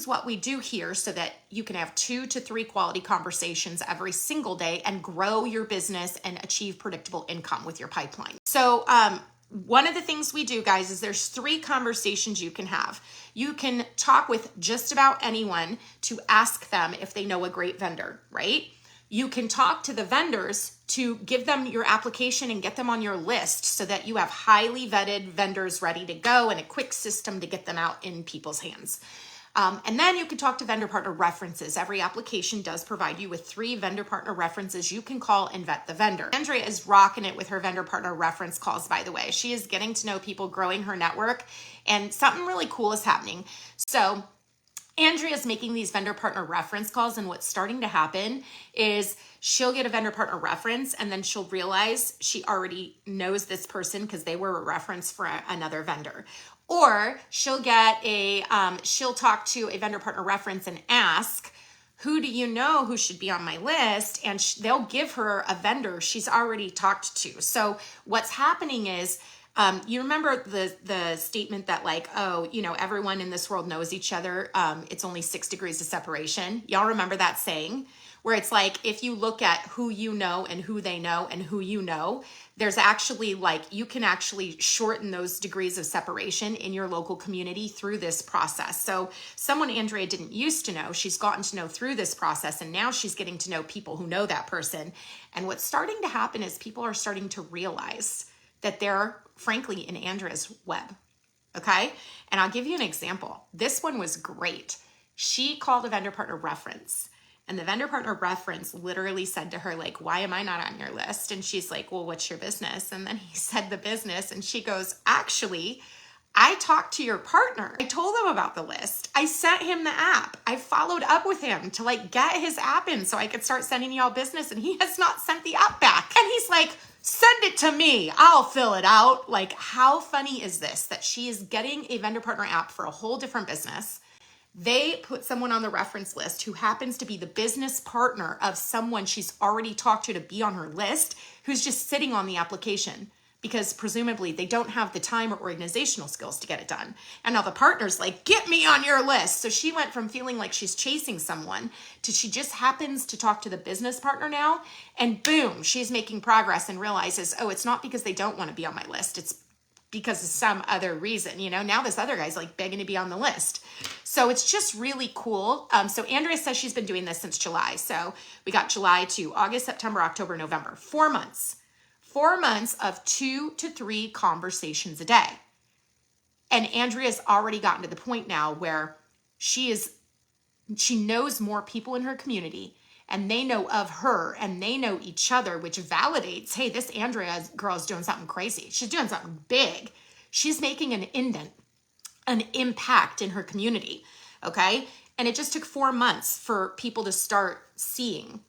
is what we do here so that you can have 2 to 3 quality conversations every single day and grow your business and achieve predictable income with your pipeline. So one of the things we do, guys, is there's 3 conversations you can have. You can talk with just about anyone to ask them if they know a great vendor, right? You can talk to the vendors to give them your application and get them on your list so that you have highly vetted vendors ready to go and a quick system to get them out in people's hands. And then you can talk to vendor partner references. Every application does provide you with 3 vendor partner references you can call and vet the vendor. Andrea is rocking it with her vendor partner reference calls, by the way. She is getting to know people, growing her network, and something really cool is happening. So Andrea's making these vendor partner reference calls, and what's starting to happen is she'll get a vendor partner reference and then she'll realize she already knows this person because they were a reference for another vendor. Or she'll get she'll talk to a vendor partner reference and ask, who do you know who should be on my list? And they'll give her a vendor she's already talked to. So what's happening is, you remember the statement that like, oh, you know, everyone in this world knows each other. It's only 6 degrees of separation. Y'all remember that saying? Where it's like, if you look at who you know and who they know and who you know, there's actually like, you can actually shorten those degrees of separation in your local community through this process. So someone Andrea didn't used to know, she's gotten to know through this process, and now she's getting to know people who know that person. And what's starting to happen is people are starting to realize that they're frankly in Andrea's web, okay? And I'll give you an example. This one was great. She called a vendor partner reference, and the vendor partner reference literally said to her, like, why am I not on your list? And she's like, well, what's your business? And then he said the business, and she goes, actually, I talked to your partner. I told him about the list. I sent him the app. I followed up with him to like get his app in so I could start sending y'all business, and he has not sent the app back. And he's like, send it to me. I'll fill it out. Like, how funny is this that she is getting a vendor partner app for a whole different business? They put someone on the reference list who happens to be the business partner of someone she's already talked to be on her list, who's just sitting on the application because presumably they don't have the time or organizational skills to get it done. And now the partner's like, get me on your list. So she went from feeling like she's chasing someone to she just happens to talk to the business partner now, and boom, she's making progress and realizes, oh, it's not because they don't want to be on my list. It's because of some other reason, you know. Now this other guy's like begging to be on the list. So it's just really cool. So Andrea says she's been doing this since July. So we got July to August, September, October, November, 4 months. 4 months of 2 to 3 conversations a day. And Andrea's already gotten to the point now where she knows more people in her community, and they know of her and they know each other, which validates, hey, this Andrea girl is doing something crazy. She's doing something big. She's making an indent, an impact in her community, okay? And it just took 4 months for people to start seeing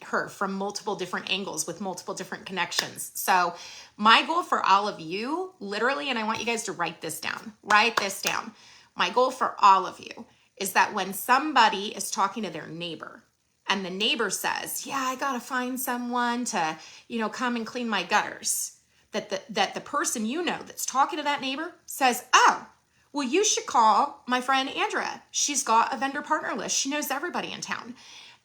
her from multiple different angles with multiple different connections. So my goal for all of you, literally, and I want you guys to write this down. My goal for all of you is that when somebody is talking to their neighbor, and the neighbor says, yeah, I got to find someone to, you know, come and clean my gutters, that the person you know that's talking to that neighbor says, oh, well, you should call my friend Andrea. She's got a vendor partner list. She knows everybody in town.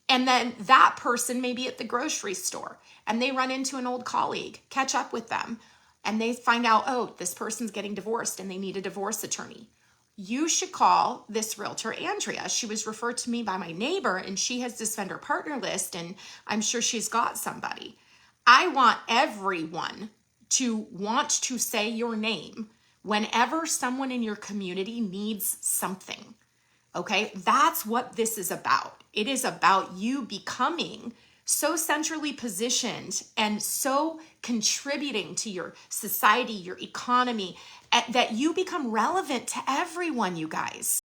And then that person may be at the grocery store and they run into an old colleague, catch up with them, and they find out, oh, this person's getting divorced and they need a divorce attorney. You should call this realtor, Andrea. She was referred to me by my neighbor, and she has this vendor partner list, and I'm sure she's got somebody. I want everyone to want to say your name whenever someone in your community needs something. Okay, that's what this is about. It is about you becoming so centrally positioned and so contributing to your society, your economy, that you become relevant to everyone, you guys.